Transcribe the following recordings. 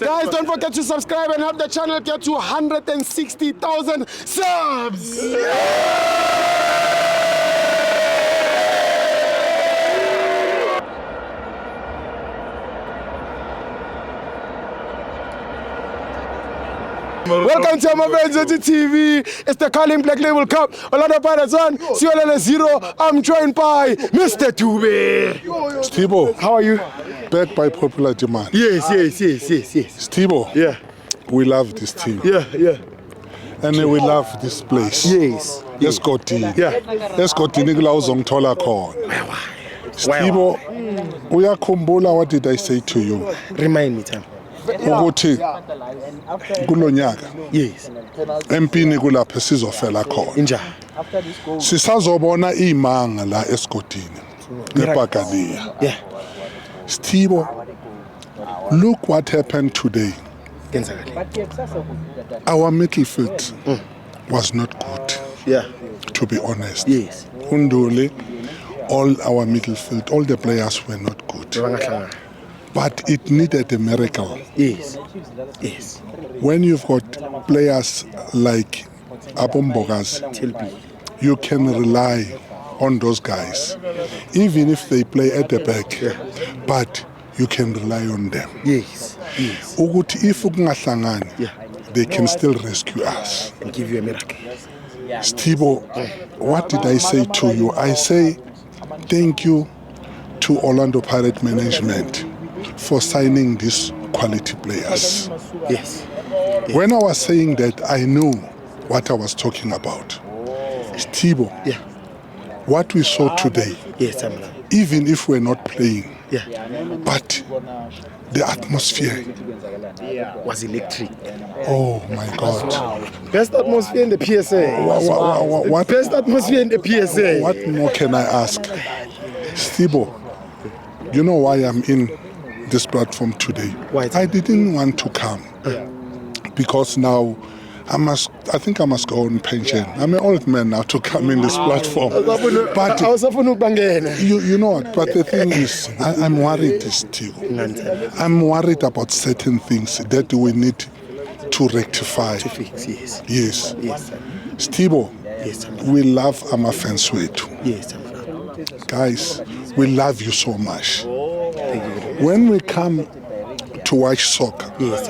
Guys, don't forget to subscribe and help the channel get to 160,000 subs. Welcome to FANS Wethu TV. It's the Carling Black Label Cup. Orlando Pirates 1, Siwelele 0. I'm joined by Mr. Dube. Stibo, How are you? backed by popular demand. Yes. Stibo, Yeah. we love this team. Yeah. And we love this place. Yes. Let's go team. Yeah. Let's go team. Uzongithola khona. Stibo, uyakhumbula, what did I say to you? Remind me, Tam. Ukuthi kulonyaka Yes. empini kulapha sizofela khona. Inja. Sisazobona imanga la eSkotini. Nepagania. Yeah. Stibo, look what happened today. Our midfield was not good, Yeah. to be honest. Yes. Unduli, all our midfield, all the players were not good. But it needed a miracle. Yes. When you've got players like Mbokazi, you can rely on those guys, even if they play at the back, but you can rely on them. Yes. Ukuthi if kungahlangani, Yeah. they can still rescue us. And give you a miracle. Stibo, what did I say to you? I say thank you to Orlando Pirate management for signing these quality players. Yes. When I was saying that, I knew what I was talking about. Stibo, Yeah. what we saw today, Yes, Tam. even if we're not playing, Yeah. but the atmosphere, Was electric. oh my God. Best atmosphere in the PSA. What, Best atmosphere in the PSA. what more can I ask? Stibo, you know why I'm in this platform today? Why? I didn't want to come because now I think I must go on pension. I'm an old man now to come in this platform. But you know what? But the thing is, I'm worried still. I'm worried about certain things that we need to rectify. To fix, yes. Yes. Yes. Stibo, Yes, we love FANS Wethu. Yes, Guys, we love you so much. Thank you. When we come to watch soccer, Yes,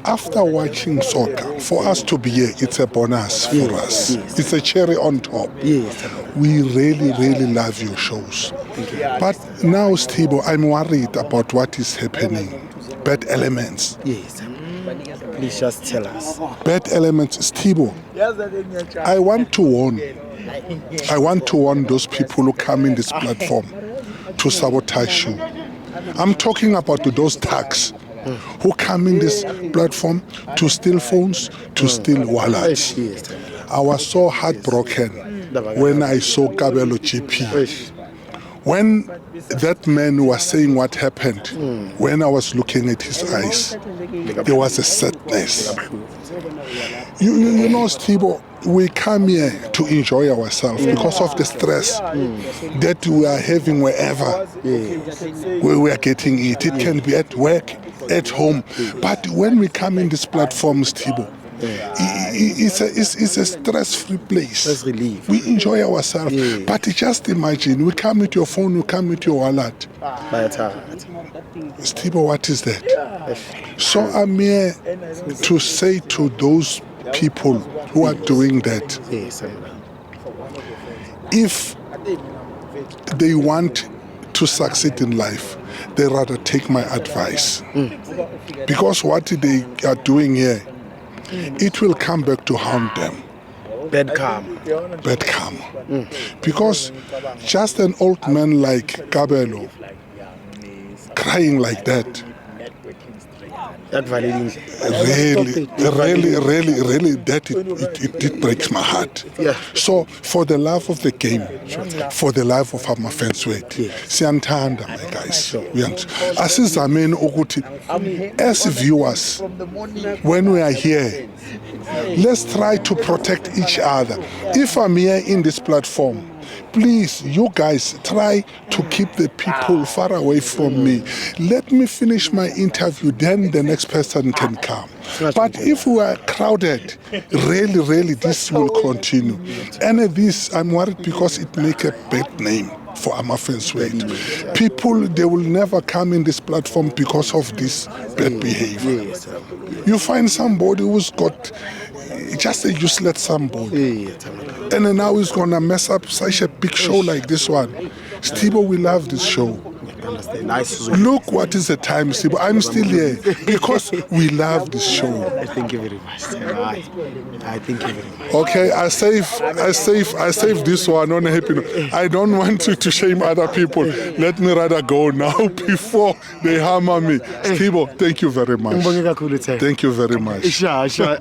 after watching soccer, for us to be here, it's a bonus for us. Yes. It's a cherry on top. Yes, We really love your shows. But now, Stibo, I'm worried about what is happening. Bad elements. Yes. Please just tell us. Bad elements. Stibo, I want to warn those people who come in this platform to sabotage you. I'm talking about those thugs who come in this platform to steal phones, to steal wallets. Yes. I was so heartbroken when I saw Kabelo GP. When that man was saying what happened, when I was looking at his eyes, there was a sadness. You know, Stibo, we come here to enjoy ourselves because of the stress that we are having wherever we are getting it. It can be at work, at home. But when we come in this platform, Stibo, it's a stress-free place. Stress relief. We enjoy ourselves. But just imagine, we come with your phone, we come with your wallet. Stibo, what is that? So I'm here to say to those people who are doing that, Yes, if they want to succeed in life, they rather take my advice. Because what they are doing here, it will come back to haunt them. Bad karma. Because just an old man like Kabelo crying like that, That validating. really, that it breaks my heart. Yeah. So for the love of the game, for the love of FANS Wethu, siyanthanda, my guys. Asizameni ukuthi as viewers, when we are here, let's try to protect each other. If I'm here in this platform, Please, you guys try to keep the people far away from me. Let me finish my interview, then the next person can come. But if we are crowded, really, this will continue. And this, I'm worried because it make a bad name for FANS Wethu. People, they will never come in this platform because of this bad behavior. You find somebody who's got just a useless somebody, and then now he's gonna mess up such a big show like this one. Stibo, we love this show. Look what is the time, Stibo. I'm still here because we love this show. Thank you very much. I thank you very much. Okay, I save this one on a happy note. I don't want to shame other people. Let me rather go now before they hammer me. Stibo, thank you very much. Thank you very much. Sure.